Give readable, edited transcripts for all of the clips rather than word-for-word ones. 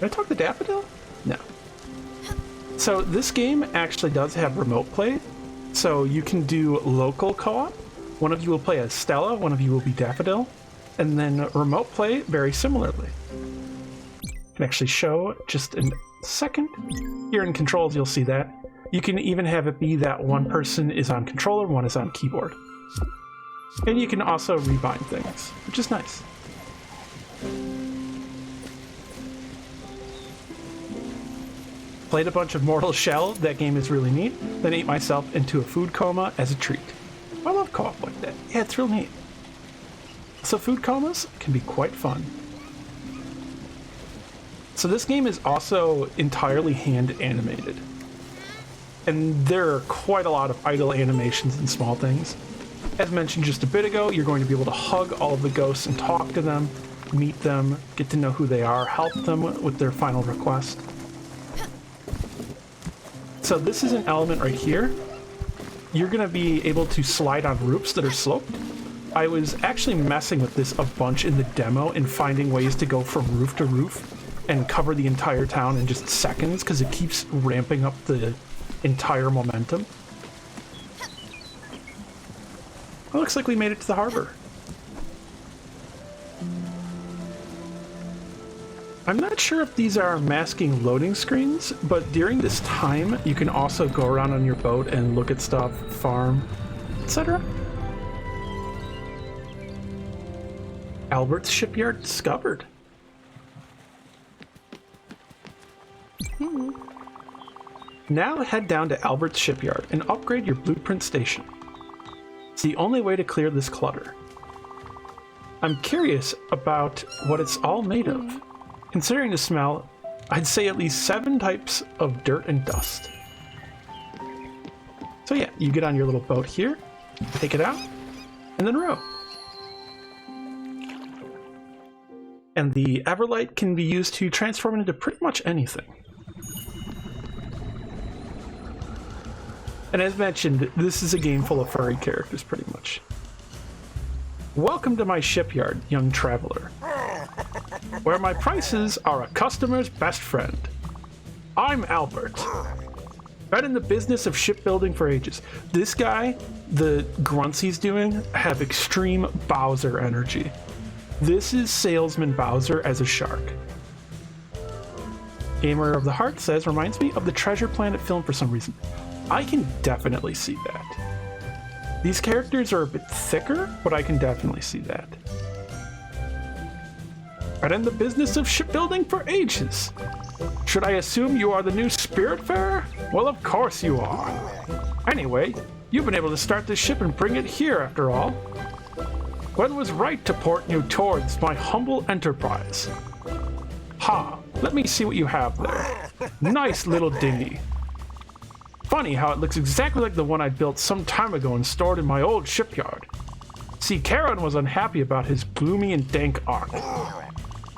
Did I talk to Daffodil? No. So this game actually does have remote play. So you can do local co-op. One of you will play as Stella, one of you will be Daffodil. And then remote play very similarly. I can actually show just in a second. Here in controls, you'll see that. You can even have it be that one person is on controller, one is on keyboard. And you can also rebind things, which is nice. Played a bunch of Mortal Shell, that game is really neat, then ate myself into a food coma as a treat. I love co-op like that. Yeah, it's real neat. So food comas can be quite fun. So this game is also entirely hand animated. And there are quite a lot of idle animations and small things. As mentioned just a bit ago, you're going to be able to hug all of the ghosts and talk to them, meet them, get to know who they are, help them with their final request. So this is an element right here. You're going to be able to slide on roofs that are sloped. I was actually messing with this a bunch in the demo and finding ways to go from roof to roof and cover the entire town in just seconds because it keeps ramping up the entire momentum. It looks like we made it to the harbor. I'm not sure if these are masking loading screens, but during this time, you can also go around on your boat and look at stuff, farm, etc. Albert's shipyard discovered. Now head down to Albert's shipyard and upgrade your blueprint station. It's the only way to clear this clutter. I'm curious about what it's all made of. Considering the smell, I'd say at least 7 types of dirt and dust. So yeah, you get on your little boat here, take it out, and then row. And the Everlight can be used to transform into pretty much anything. And as mentioned, this is a game full of furry characters, pretty much. Welcome to my shipyard, young traveler, where my prices are a customer's best friend. I'm Albert. Been in the business of shipbuilding for ages. This guy, the grunts he's doing, have extreme Bowser energy. This is Salesman Bowser as a shark. Gamer of the Heart says, reminds me of the Treasure Planet film for some reason. I can definitely see that. These characters are a bit thicker, but I can definitely see that. Been in the business of shipbuilding for ages. Should I assume you are the new Spiritfarer? Well, of course you are. Anyway, you've been able to start this ship and bring it here after all. Gwen was right to port you towards my humble enterprise. Ha, let me see what you have there. Nice little dinghy. Funny how it looks exactly like the one I built some time ago and stored in my old shipyard. See, Karen was unhappy about his gloomy and dank ark.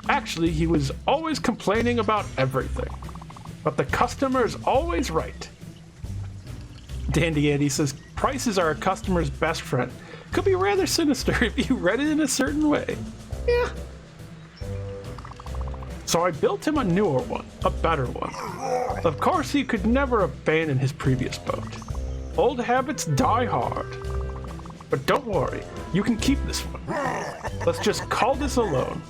Actually, he was always complaining about everything. But the customer is always right. Dandy Andy says, prices are a customer's best friend. Could be rather sinister if you read it in a certain way. Yeah. So I built him a newer one, a better one. Of course, he could never abandon his previous boat. Old habits die hard. But don't worry, you can keep this one. Let's just call this alone.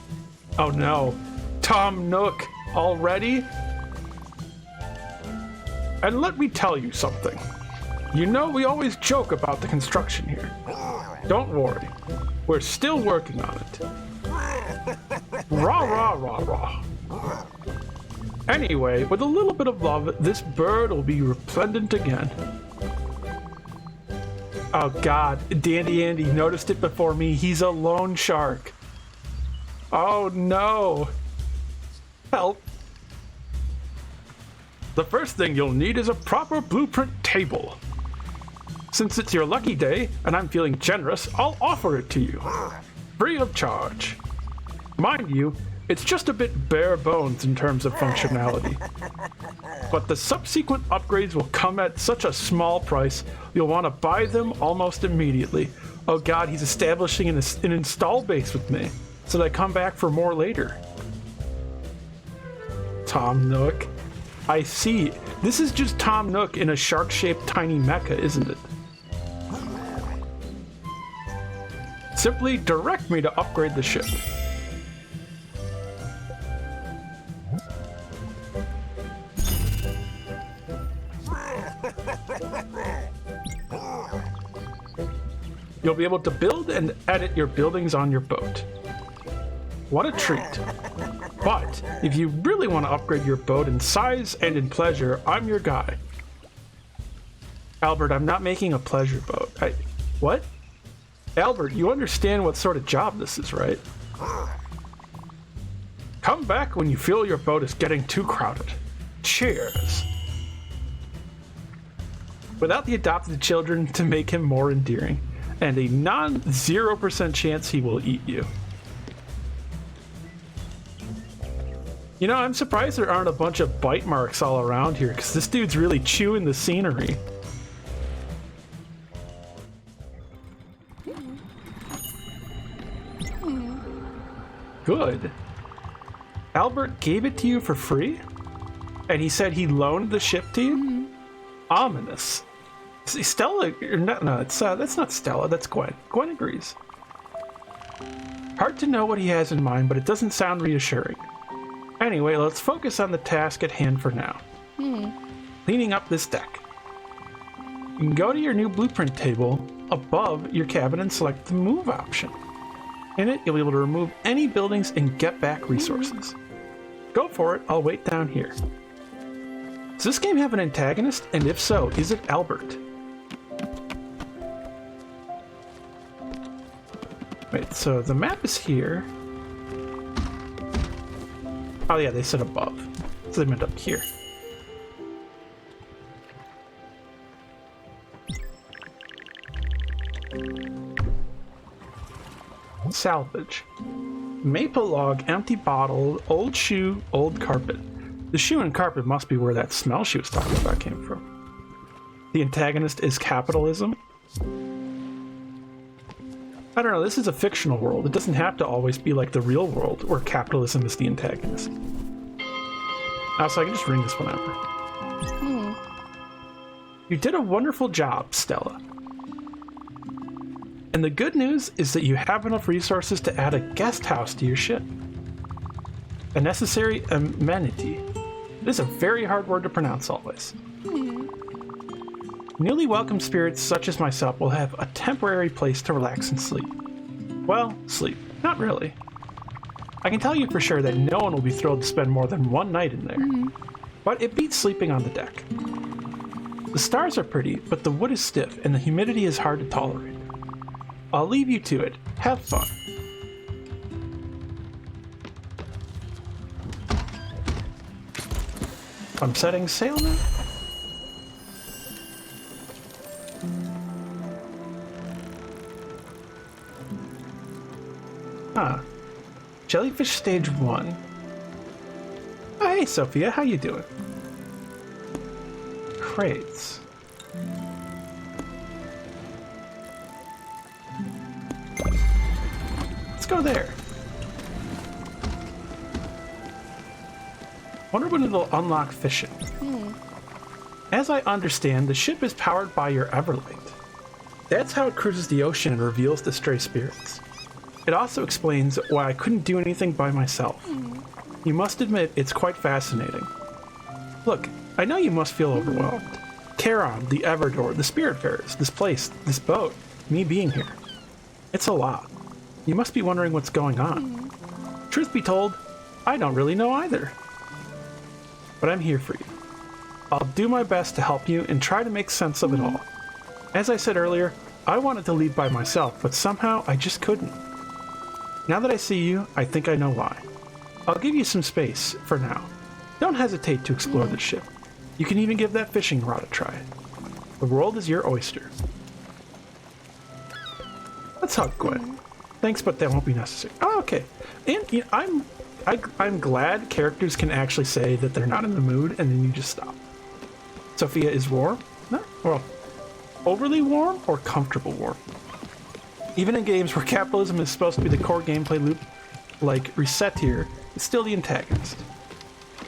Oh no, Tom Nook, already? And let me tell you something. You know we always joke about the construction here. Don't worry, we're still working on it. Rah, rah, rah, rah. Anyway, with a little bit of love, this bird will be resplendent again. Oh god, Dandy Andy noticed it before me. He's a loan shark. Oh no. Help. The first thing you'll need is a proper blueprint table. Since it's your lucky day, and I'm feeling generous, I'll offer it to you. Free of charge. Mind you, it's just a bit bare bones in terms of functionality. But the subsequent upgrades will come at such a small price, you'll want to buy them almost immediately. Oh god, he's establishing an install base with me, so that I come back for more later. Tom Nook. I see. This is just Tom Nook in a shark-shaped tiny mecha, isn't it? Simply direct me to upgrade the ship. You'll be able to build and edit your buildings on your boat. What a treat. But if you really want to upgrade your boat in size and in pleasure, I'm your guy. Albert, I'm not making a pleasure boat. What? Albert, you understand what sort of job this is, right? Come back when you feel your boat is getting too crowded. Cheers. Without the adopted children to make him more endearing, and a non-0% chance he will eat you. You know, I'm surprised there aren't a bunch of bite marks all around here, because this dude's really chewing the scenery. Good. Albert gave it to you for free? And he said he loaned the ship to you? Ominous. Stella, that's not Stella, that's Gwen. Gwen agrees. Hard to know what he has in mind, but it doesn't sound reassuring. Anyway, let's focus on the task at hand for now. Cleaning up this deck. You can go to your new blueprint table above your cabin and select the move option. In it, you'll be able to remove any buildings and get back resources. Go for it, I'll wait down here. Does this game have an antagonist? And if so, is it Albert? Wait, so the map is here. Oh yeah, they said above. So they meant up here. Salvage. Maple log, empty bottle, old shoe, old carpet. The shoe and carpet must be where that smell she was talking about came from. The antagonist is capitalism. I don't know, this is a fictional world. It doesn't have to always be like the real world where capitalism is the antagonist. So I can just ring this one over. You did a wonderful job, Stella. And the good news is that you have enough resources to add a guest house to your ship. A necessary amenity. It is a very hard word to pronounce always. Newly welcome spirits such as myself will have a temporary place to relax and sleep. Well, sleep. Not really. I can tell you for sure that no one will be thrilled to spend more than one night in there. But it beats sleeping on the deck. The stars are pretty, but the wood is stiff and the humidity is hard to tolerate. I'll leave you to it. Have fun. I'm setting sail now. Jellyfish stage 1. Oh, hey Sophia, how you doing? Crates. Let's go there. Wonder when it'll unlock fishing. As I understand, the ship is powered by your Everlight. That's how it cruises the ocean and reveals the stray spirits. It also explains why I couldn't do anything by myself. You must admit, it's quite fascinating. Look, I know you must feel overwhelmed. Charon, the Everdor, the Spiritfarers, this place, this boat, me being here. It's a lot. You must be wondering what's going on. Truth be told, I don't really know either. But I'm here for you. I'll do my best to help you and try to make sense of it all. As I said earlier, I wanted to leave by myself, but somehow I just couldn't. Now that I see you, I think I know why. I'll give you some space, for now. Don't hesitate to explore the ship. You can even give that fishing rod a try. The world is your oyster. Let's hug Gwen. Thanks, but that won't be necessary. Oh, okay. And you know, I'm glad characters can actually say that they're not in the mood, and then you just stop. Sophia is warm? No? Well, overly warm or comfortable warm? Even in games where capitalism is supposed to be the core gameplay loop, like Reset here, it's still the antagonist.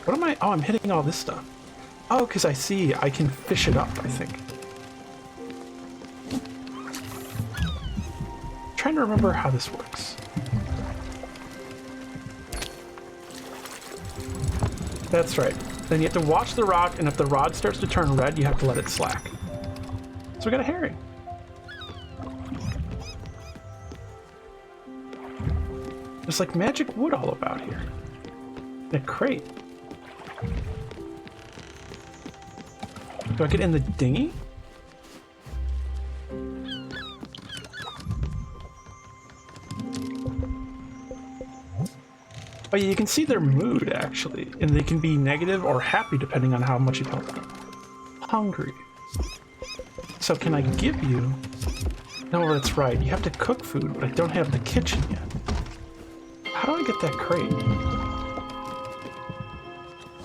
What am I? Oh, I'm hitting all this stuff. Oh, because I see I can fish it up, I think. I'm trying to remember how this works. That's right. Then you have to watch the rod, and if the rod starts to turn red, you have to let it slack. So we got a herring. There's like magic wood all about here. A crate. Do I get in the dinghy? Oh yeah, you can see their mood actually, and they can be negative or happy depending on how much you tell them. Hungry. So can I give you... No, that's right, you have to cook food, but I don't have the kitchen yet. How do I get that crate?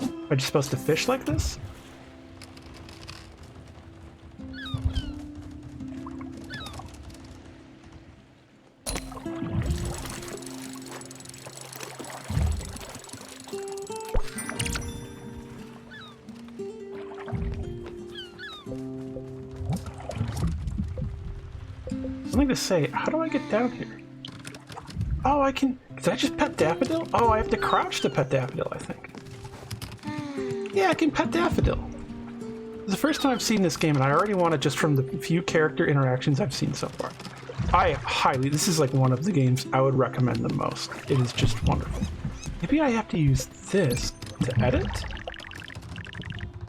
Am I just supposed to fish like this? Something to say, how do I get down here? Oh, I can... Did I just pet Daffodil? Oh, I have to crouch to pet Daffodil, I think. Yeah, I can pet Daffodil. It's the first time I've seen this game, and I already want it just from the few character interactions I've seen so far. This is like one of the games I would recommend the most. It is just wonderful. Maybe I have to use this to edit?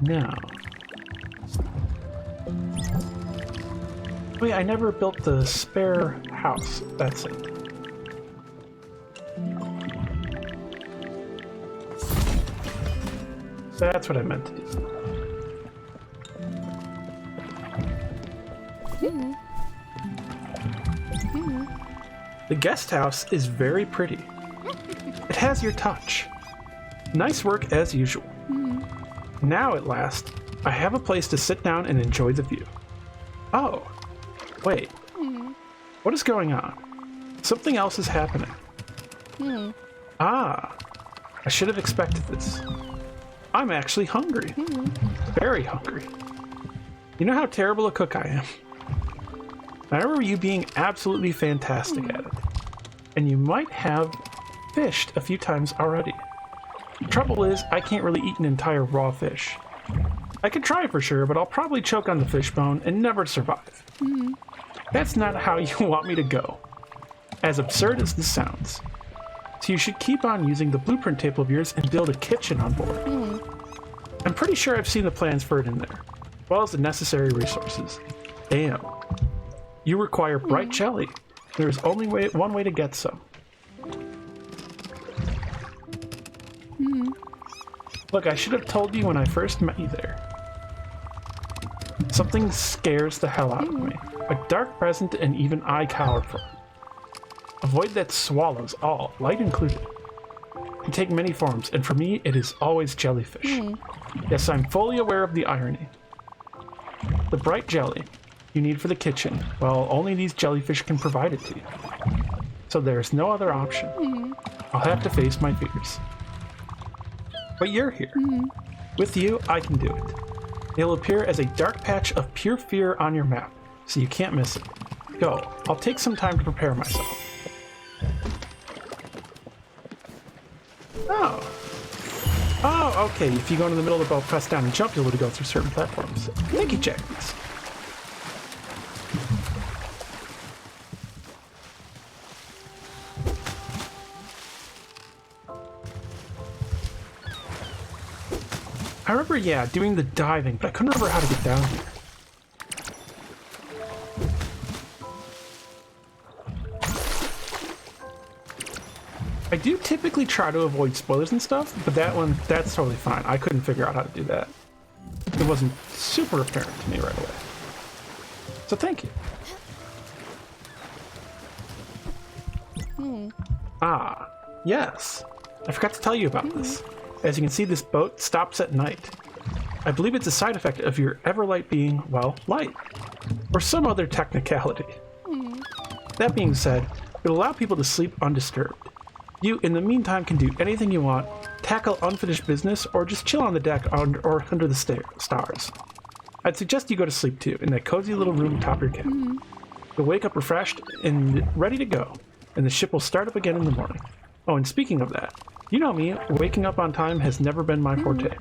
No. Wait, I never built the spare house. That's it. That's what I meant to do. The guest house is very pretty. It has your touch. Nice work as usual. Now at last, I have a place to sit down and enjoy the view. Oh, wait. What is going on? Something else is happening. Ah, I should have expected this. I'm actually hungry. Very hungry. You know how terrible a cook I am. I remember you being absolutely fantastic at it. And you might have fished a few times already. The trouble is, I can't really eat an entire raw fish. I could try for sure, but I'll probably choke on the fish bone and never survive. That's not how you want me to go. As absurd as this sounds. So you should keep on using the blueprint table of yours and build a kitchen on board. I'm pretty sure I've seen the plans for it in there, as well as the necessary resources. Damn. You require bright jelly. There is only one way to get some. Look, I should have told you when I first met you there. Something scares the hell out of me. A dark present and even I cower from. A void that swallows all, light included. It can take many forms, and for me, it is always jellyfish. Yes, I'm fully aware of the irony. The bright jelly you need for the kitchen, well, only these jellyfish can provide it to you. So there's no other option. I'll have to face my fears. But you're here. With you, I can do it. It'll appear as a dark patch of pure fear on your map, so you can't miss it. Go. I'll take some time to prepare myself. Oh, okay. If you go into the middle of the boat, press down and jump, you'll be able to go through certain platforms. Thank you, Jackie's. I remember, yeah, doing the diving, but I couldn't remember how to get down here. I do typically try to avoid spoilers and stuff, but that's totally fine. I couldn't figure out how to do that. It wasn't super apparent to me right away. So thank you. Ah, yes. I forgot to tell you about this. As you can see, this boat stops at night. I believe it's a side effect of your Everlight being, well, light. Or some other technicality. That being said, it'll allow people to sleep undisturbed. You, in the meantime, can do anything you want, tackle unfinished business, or just chill on the deck or under the stars. I'd suggest you go to sleep too, in that cozy little room atop your cabin. You'll wake up refreshed and ready to go, and the ship will start up again in the morning. Oh, and speaking of that, you know me, waking up on time has never been my forte.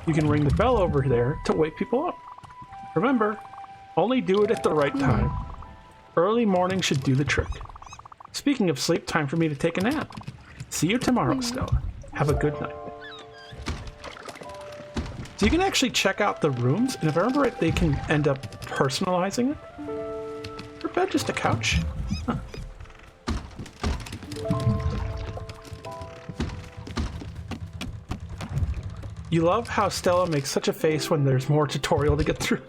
You can ring the bell over there to wake people up. Remember, only do it at the right time. Early morning should do the trick. Speaking of sleep, time for me to take a nap. See you tomorrow, Stella. Have a good night. So you can actually check out the rooms, and if I remember right, they can end up personalizing it. Or bed, just a couch. Huh. You love how Stella makes such a face when there's more tutorial to get through.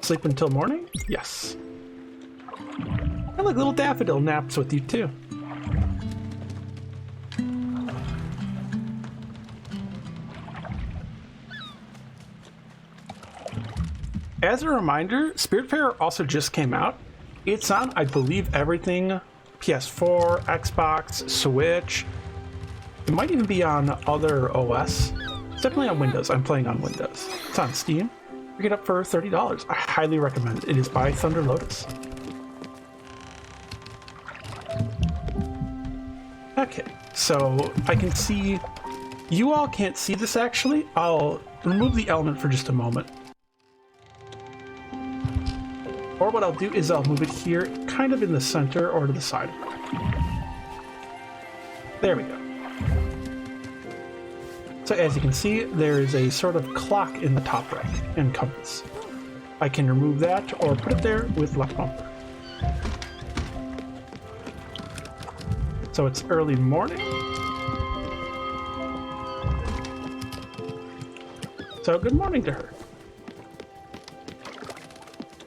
Sleep until morning? Yes. And look, little Daffodil naps with you too. As a reminder, Spiritfarer also just came out. It's on, I believe, everything. PS4, Xbox, Switch. It might even be on other OS. It's definitely on Windows. I'm playing on Windows. It's on Steam. Pick it up for $30. I highly recommend it. It is by ThunderLotus. Okay, so I can see... You all can't see this actually. I'll remove the element for just a moment. Or what I'll do is I'll move it here, kind of in the center or to the side. There we go. So as you can see, there is a sort of clock in the top right and compass. I can remove that or put it there with left bumper. So it's early morning. So good morning to her.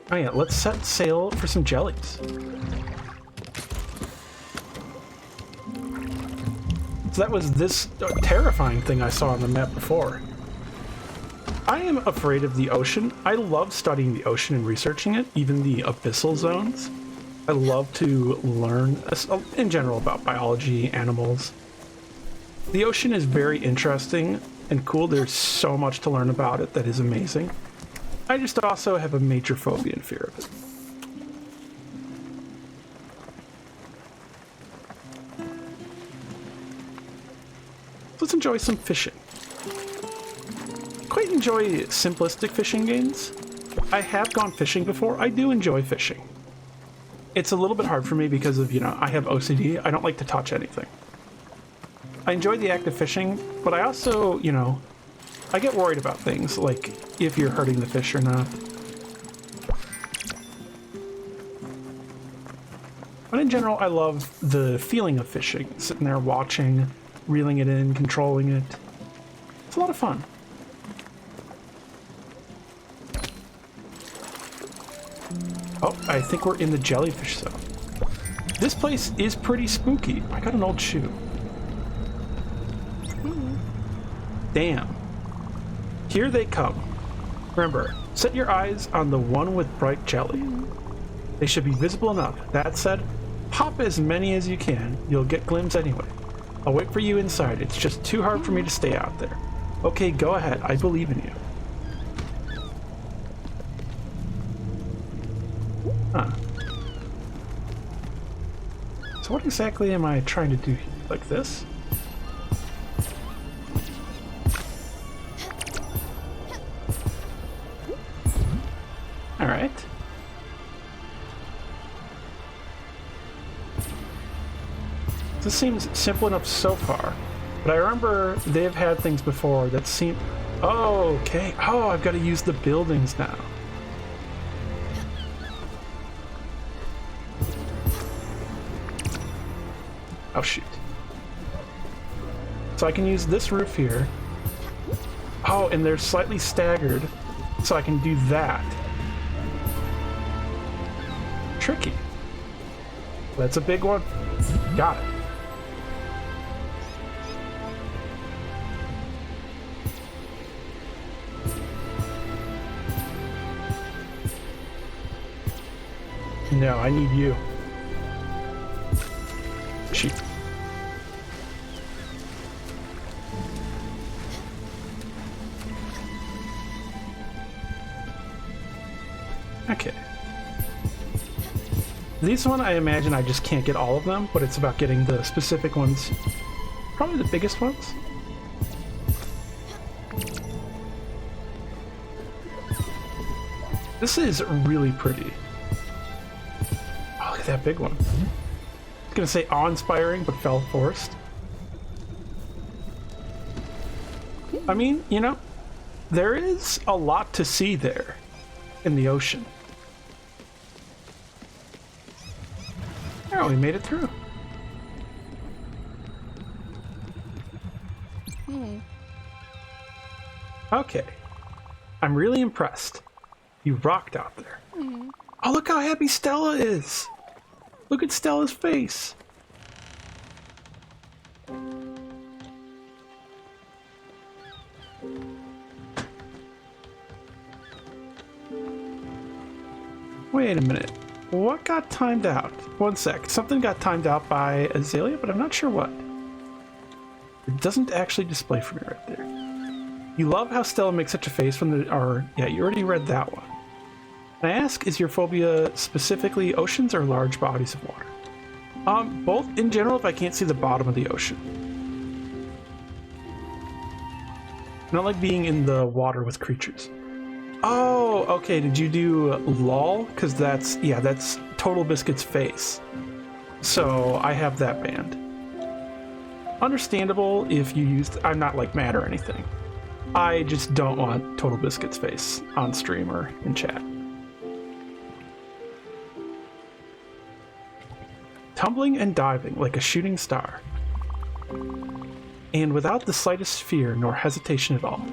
Oh yeah, let's set sail for some jellies. So that was this terrifying thing I saw on the map before. I am afraid of the ocean. I love studying the ocean and researching it, even the abyssal zones. I love to learn, in general, about biology, animals. The ocean is very interesting and cool. There's so much to learn about it that is amazing. I just also have a major phobia and fear of it. Let's enjoy some fishing. Quite enjoy simplistic fishing games. I have gone fishing before. I do enjoy fishing. It's a little bit hard for me because of, I have OCD. I don't like to touch anything. I enjoy the act of fishing, but I also, I get worried about things, like if you're hurting the fish or not. But in general, I love the feeling of fishing. Sitting there watching, reeling it in, controlling it. It's a lot of fun. Oh, I think we're in the Jellyfish zone. This place is pretty spooky. I got an old shoe. Damn. Here they come. Remember, set your eyes on the one with bright jelly. They should be visible enough. That said, pop as many as you can. You'll get glimpse anyway. I'll wait for you inside. It's just too hard for me to stay out there. Okay, go ahead. I believe in you. Huh. So what exactly am I trying to do here? Like this? Alright. This seems simple enough so far, but I remember they've had things before that seem... Oh, okay. Oh, I've got to use the buildings now. Oh, shoot. So I can use this roof here. Oh, and they're slightly staggered, so I can do that. Tricky. That's a big one. Got it. No, I need you. Shoot. Okay. These one, I imagine I just can't get all of them, but it's about getting the specific ones. Probably the biggest ones. This is really pretty. Oh, look at that big one. I was gonna say awe-inspiring, but felt forced. I mean, you know, there is a lot to see there in the ocean. Oh, we made it through. Okay. I'm really impressed. You rocked out there. Oh, look how happy Stella is. Look at Stella's face. Wait a minute. What got timed out? One sec. Something got timed out by Azalea, but I'm not sure what. It doesn't actually display for me right there. You love how Stella makes such a face when the... Or, yeah, you already read that one. Can I ask, is your phobia specifically oceans or large bodies of water? Both in general if I can't see the bottom of the ocean. I don't like being in the water with creatures. Oh, okay, did you do LOL? Because that's, yeah, that's Total Biscuit's face. So I have that banned. Understandable if you used... I'm not like mad or anything. I just don't want Total Biscuit's face on stream or in chat. Tumbling and diving like a shooting star. And without the slightest fear nor hesitation at all.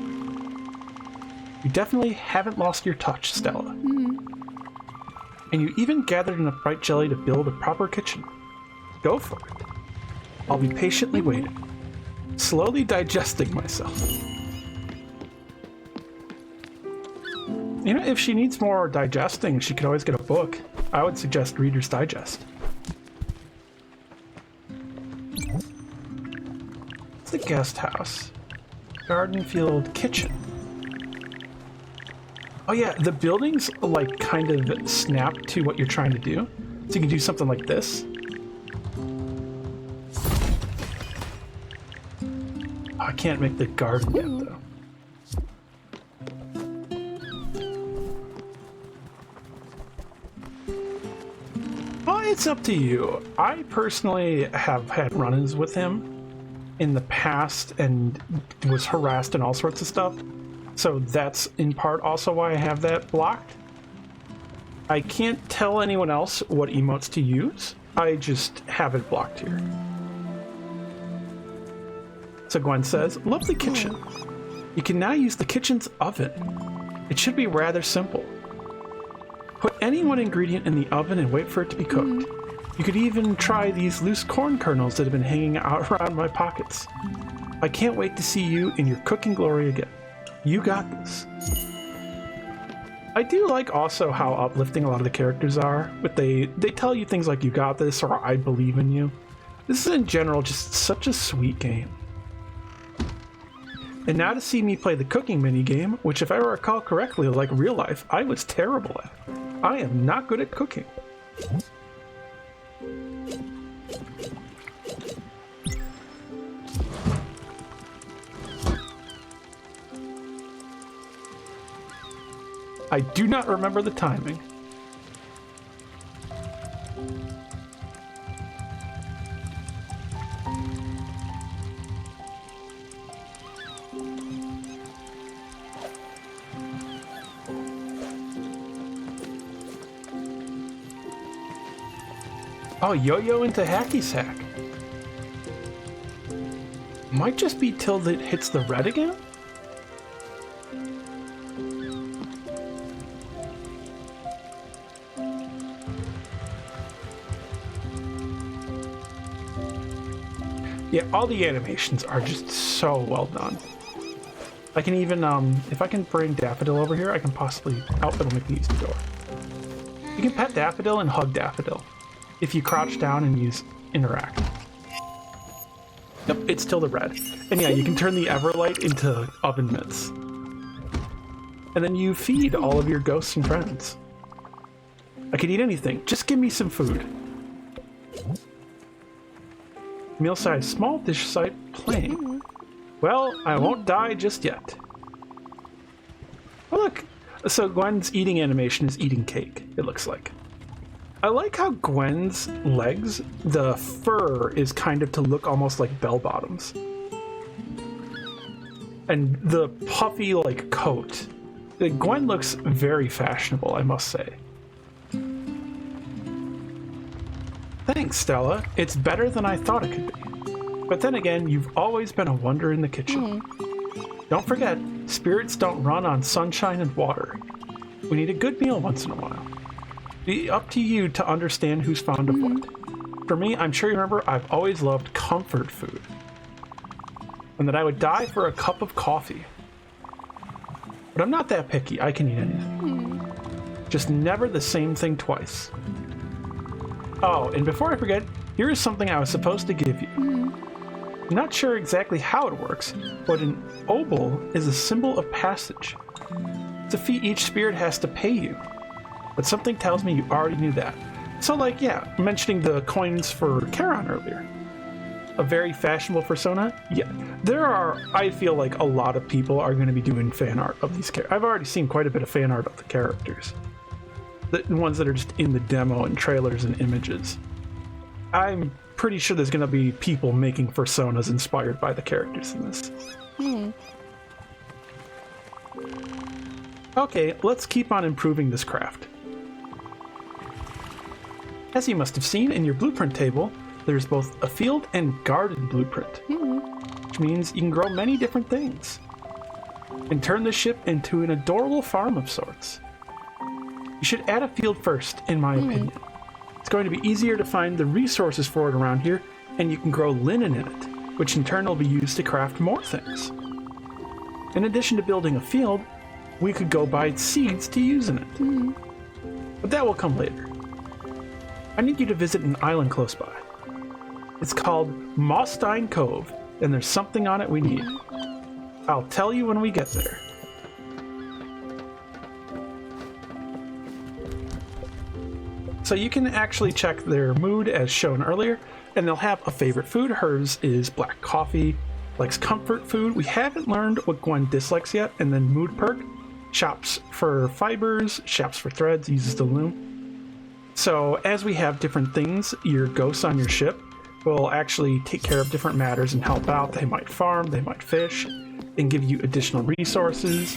You definitely haven't lost your touch, Stella. And you even gathered enough bright jelly to build a proper kitchen. Go for it. I'll be patiently waiting. Slowly digesting myself. You know, if she needs more digesting, she could always get a book. I would suggest Reader's Digest. It's the guest house. Garden, field, kitchen. Oh yeah, the buildings like kind of snap to what you're trying to do. So you can do something like this. Oh, I can't make the garden yet though. Well, it's up to you. I personally have had run-ins with him in the past and was harassed and all sorts of stuff. So that's in part also why I have that blocked. I can't tell anyone else what emotes to use. I just have it blocked here. So Gwen says, love the kitchen. You can now use the kitchen's oven. It should be rather simple. Put any one ingredient in the oven and wait for it to be cooked. You could even try these loose corn kernels that have been hanging out around my pockets. I can't wait to see you in your cooking glory again. You got this. I do like also how uplifting a lot of the characters are, but they tell you things like you got this or I believe in you. This is in general just such a sweet game. And now to see me play the cooking minigame, which if I recall correctly, like real life, I was terrible at. I am not good at cooking. I do not remember the timing. Oh, yo-yo into hacky sack. Might just be till it hits the red again? Yeah, all the animations are just so well done. I can even, if I can bring Daffodil over here, I can possibly... Oh, it'll make me use the door. You can pet Daffodil and hug Daffodil if you crouch down and use Interact. Yep, it's still the red. And yeah, you can turn the Everlight into oven mitts. And then you feed all of your ghosts and friends. I can eat anything. Just give me some food. Meal size small, dish size plain. Well, I won't die just yet. Oh, look. So Gwen's eating animation is eating cake, it looks like. I like how Gwen's legs, the fur is kind of to look almost like bell bottoms. And the puffy, like, coat. Gwen looks very fashionable, I must say. Thanks, Stella. It's better than I thought it could be. But then again, you've always been a wonder in the kitchen. Don't forget, spirits don't run on sunshine and water. We need a good meal once in a while. Be up to you to understand who's fond of what. For me, I'm sure you remember, I've always loved comfort food. And that I would die for a cup of coffee. But I'm not that picky, I can eat anything. Just never the same thing twice. Oh, and before I forget, here is something I was supposed to give you. I'm not sure exactly how it works, but an obol is a symbol of passage. It's a fee each spirit has to pay you. But something tells me you already knew that. So like, yeah, mentioning the coins for Charon earlier. A very fashionable persona? Yeah. There are, I feel like a lot of people are going to be doing fan art of these characters. I've already seen quite a bit of fan art of the characters. The ones that are just in the demo and trailers and images. I'm pretty sure there's going to be people making personas inspired by the characters in this. Okay, let's keep on improving this craft. As you must have seen in your blueprint table, there's both a field and garden blueprint, which means you can grow many different things and turn the ship into an adorable farm of sorts. You should add a field first, in my opinion. It's going to be easier to find the resources for it around here, and you can grow linen in it, which in turn will be used to craft more things. In addition to building a field, we could go buy seeds to use in it. But that will come later. I need you to visit an island close by. It's called Mossstein Cove, and there's something on it we need. I'll tell you when we get there. So you can actually check their mood as shown earlier, and they'll have a favorite food. Hers is black coffee, likes comfort food. We haven't learned what Gwen dislikes yet, and then mood perk, chops for fibers, chops for threads, uses the loom. So as we have different things, your ghosts on your ship will actually take care of different matters and help out. They might farm, they might fish, and give you additional resources.